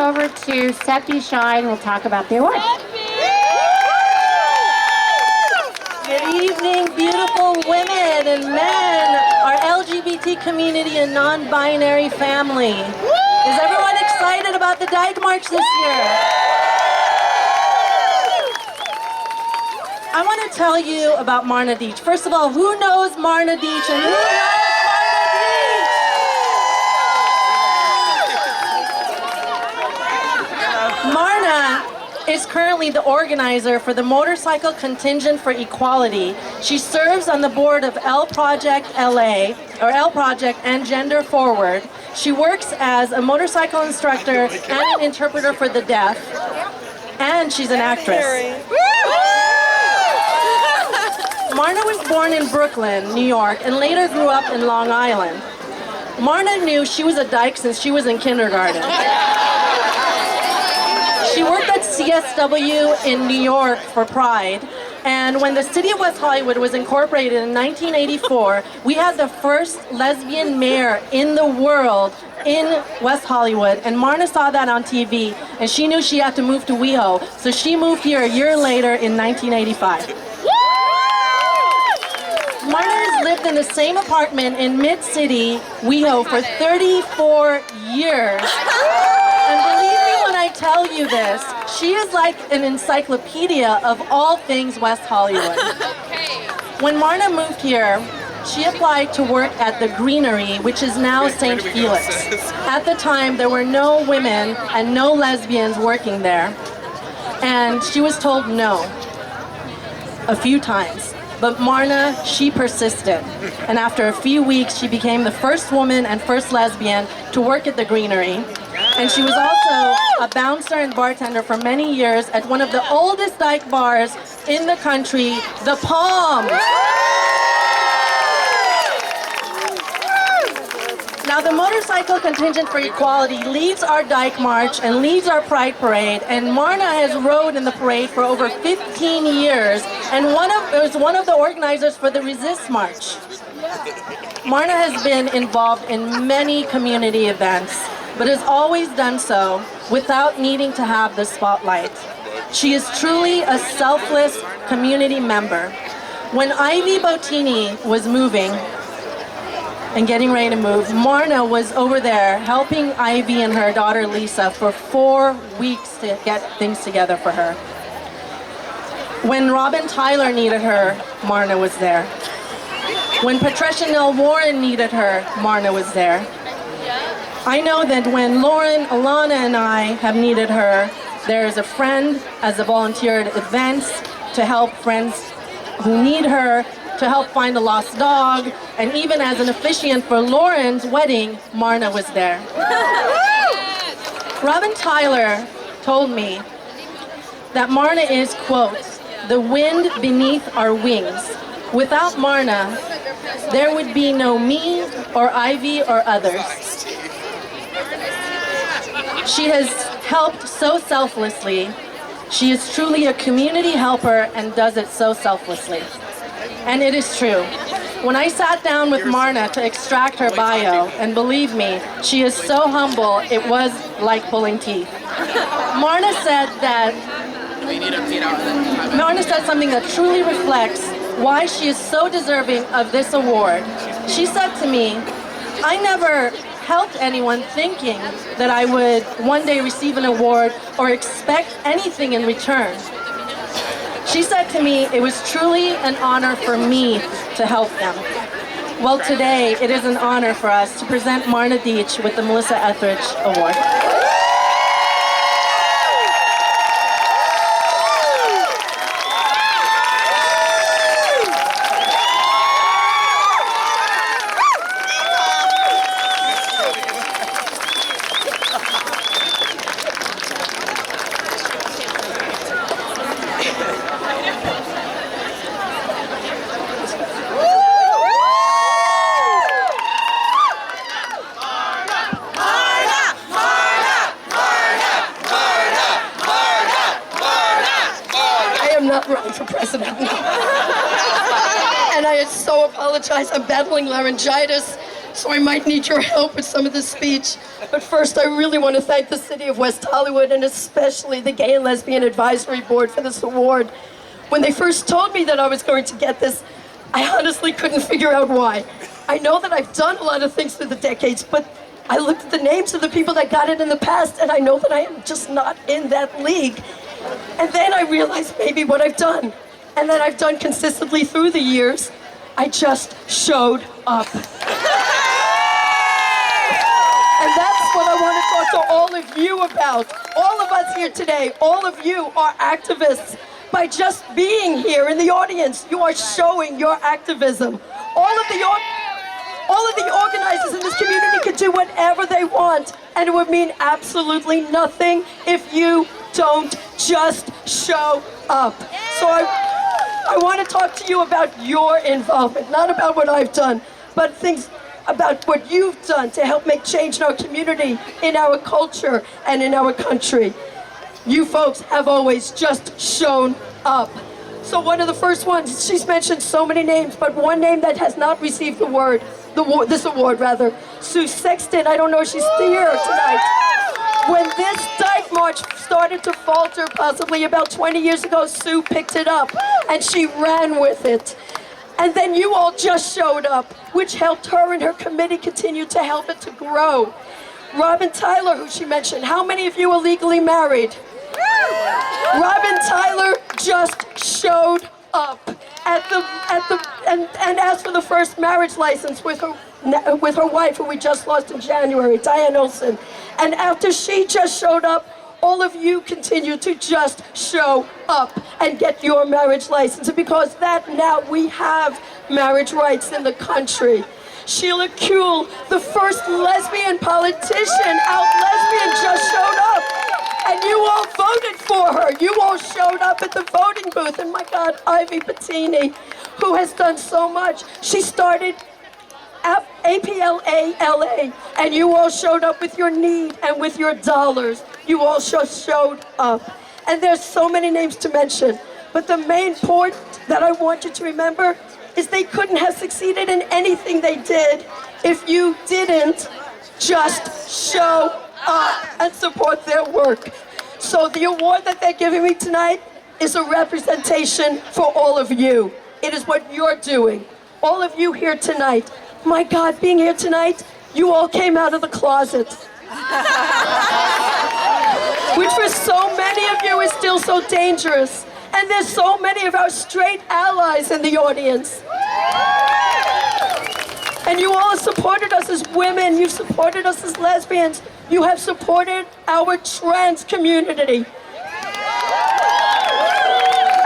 over to Seppi Shine, who'll talk about the award. Good evening, beautiful women and men, our LGBT community and non-binary family. Is everyone excited about the Dyke March this year? I want to tell you about Marna Deitch. First of all, who knows Marna Deitch and who knows Marna is currently the organizer for the Motorcycle Contingent for Equality. She serves on the board of L Project LA, or L Project and Gender Forward. She works as a motorcycle instructor and an interpreter for the deaf, and she's an actress. Marna was born in Brooklyn, New York, and later grew up in Long Island. Marna knew she was a dyke since she was in kindergarten. She worked at CSW in New York for Pride, and when the city of West Hollywood was incorporated in 1984, we had the first lesbian mayor in the world in West Hollywood, and Marna saw that on TV, and she knew she had to move to WeHo, so she moved here a year later in 1985. Marna has lived in the same apartment in Mid-City, WeHo, for 34 years. And believe me when I tell you this, she is like an encyclopedia of all things West Hollywood. When Marna moved here, she applied to work at the Greenery, which is now St. Felix. At the time, there were no women and no lesbians working there. And she was told no a few times. But Marna, she persisted. And after a few weeks, she became the first woman and first lesbian to work at the Greenery. And she was also a bouncer and bartender for many years at one of the oldest dyke bars in the country, The Palm. Now, the Motorcycle Contingent for Equality leads our Dyke March and leads our Pride Parade, and Marna has rode in the parade for over 15 years and was one of the organizers for the Resist March. Marna has been involved in many community events, but has always done so without needing to have the spotlight. She is truly a selfless community member. When Ivy Bottini was moving and getting ready to move, Marna was over there helping Ivy and her daughter Lisa for 4 weeks to get things together for her. When Robin Tyler needed her, Marna was there. When Patricia Nell Warren needed her, Marna was there. I know that when Lauren, Alana, and I have needed her, there is a friend as a volunteer at events to help friends who need her, to help find a lost dog, and even as an officiant for Lauren's wedding, Marna was there. Robin Tyler told me that Marna is, quote, the wind beneath our wings. Without Marna, there would be no me or Ivy or others. She has helped so selflessly. She is truly a community helper and does it so selflessly. And it is true. When I sat down with Marna to extract her bio, and believe me, she is so humble, it was like pulling teeth. Marna said something that truly reflects why she is so deserving of this award. She said to me, I never helped anyone thinking that I would one day receive an award or expect anything in return. She said to me, it was truly an honor for me to help them. Well, today, it is an honor for us to present Marna Deitch with the Melissa Etheridge Award. Running for president. And I so apologize. I'm battling laryngitis, so I might need your help with some of this speech. But first, I really want to thank the city of West Hollywood and especially the Gay and Lesbian Advisory Board for this award. When they first told me that I was going to get this, I honestly couldn't figure out why. I know that I've done a lot of things through the decades, but I looked at the names of the people that got it in the past, and I know that I am just not in that league. And then I realized maybe what I've done, and that I've done consistently through the years, I just showed up. And that's what I want to talk to all of you about. All of us here today, all of you are activists. By just being here in the audience, you are showing your activism. All of the organizers in this community could do whatever they want, and it would mean absolutely nothing if you don't just show up. So I want to talk to you about your involvement, not about what I've done, but things about what you've done to help make change in our community, in our culture, and in our country. You folks have always just shown up. So one of the first ones, she's mentioned so many names, but one name that has not received this award, Sue Sexton. I don't know if she's here tonight. When this Dyke March started to falter, possibly about 20 years ago, Sue picked it up and she ran with it. And then you all just showed up, which helped her and her committee continue to help it to grow. Robin Tyler, who she mentioned, how many of you are legally married? Robin Tyler just showed up and asked for the first marriage license with her wife, who we just lost in January, Diane Olson. And after she just showed up, all of you continue to just show up and get your marriage license. And because that now we have marriage rights in the country. Sheila Kuehl, the first lesbian politician, out lesbian, just showed up. And you all voted for her. You all showed up at the voting booth. And my God, Ivy Bettini, who has done so much. She started APLA-LA, and you all showed up with your need and with your dollars. You all just showed up. And there's so many names to mention. But the main point that I want you to remember is they couldn't have succeeded in anything they did if you didn't just show up and support their work. So the award that they're giving me tonight is a representation for all of you. It is what you're doing. All of you here tonight. My God, being here tonight, you all came out of the closet. Which for so many of you is still so dangerous. And there's so many of our straight allies in the audience. And you all have supported us as women. You've supported us as lesbians. You have supported our trans community.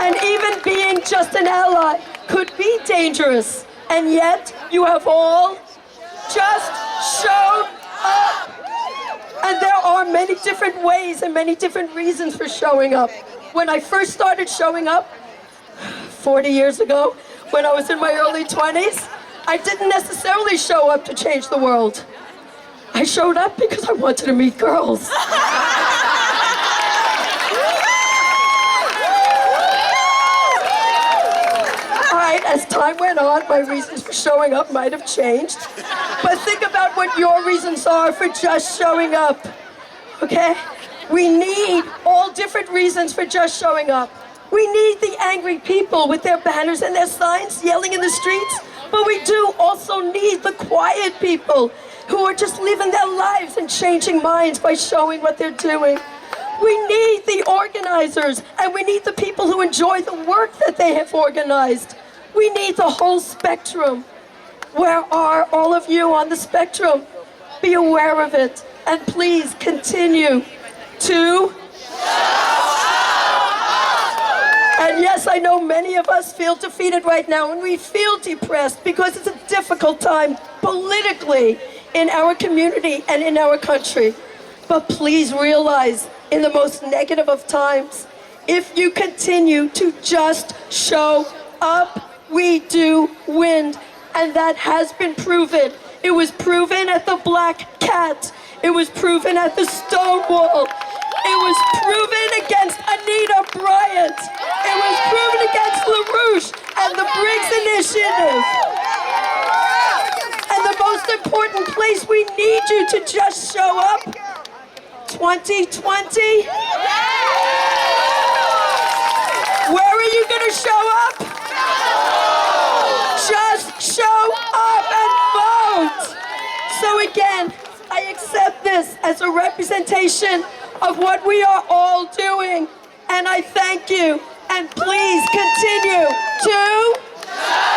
And even being just an ally could be dangerous. And yet, you have all just showed up. And there are many different ways and many different reasons for showing up. When I first started showing up, 40 years ago, when I was in my early 20s, I didn't necessarily show up to change the world. I showed up because I wanted to meet girls. All right, as time went on, my reasons for showing up might have changed. But think about what your reasons are for just showing up, okay? We need all different reasons for just showing up. We need the angry people with their banners and their signs yelling in the streets, but we do also need the quiet people who are just living their lives and changing minds by showing what they're doing. We need the organizers, and we need the people who enjoy the work that they have organized. We need the whole spectrum. Where are all of you on the spectrum? Be aware of it, and please continue to. And yes, I know many of us feel defeated right now, and we feel depressed because it's a difficult time politically in our community and in our country. But please realize, in the most negative of times, if you continue to just show up, we do win. And that has been proven. It was proven at the Black Cat. It was proven at the Stonewall. It was proven against Anita Bryant. It was proven against LaRouche and the Briggs Initiative. And the most important please, we need you to just show up. 2020? Where are you going to show up? Just show up and vote. So again, I accept this as a representation of what we are all doing. And I thank you. And please continue to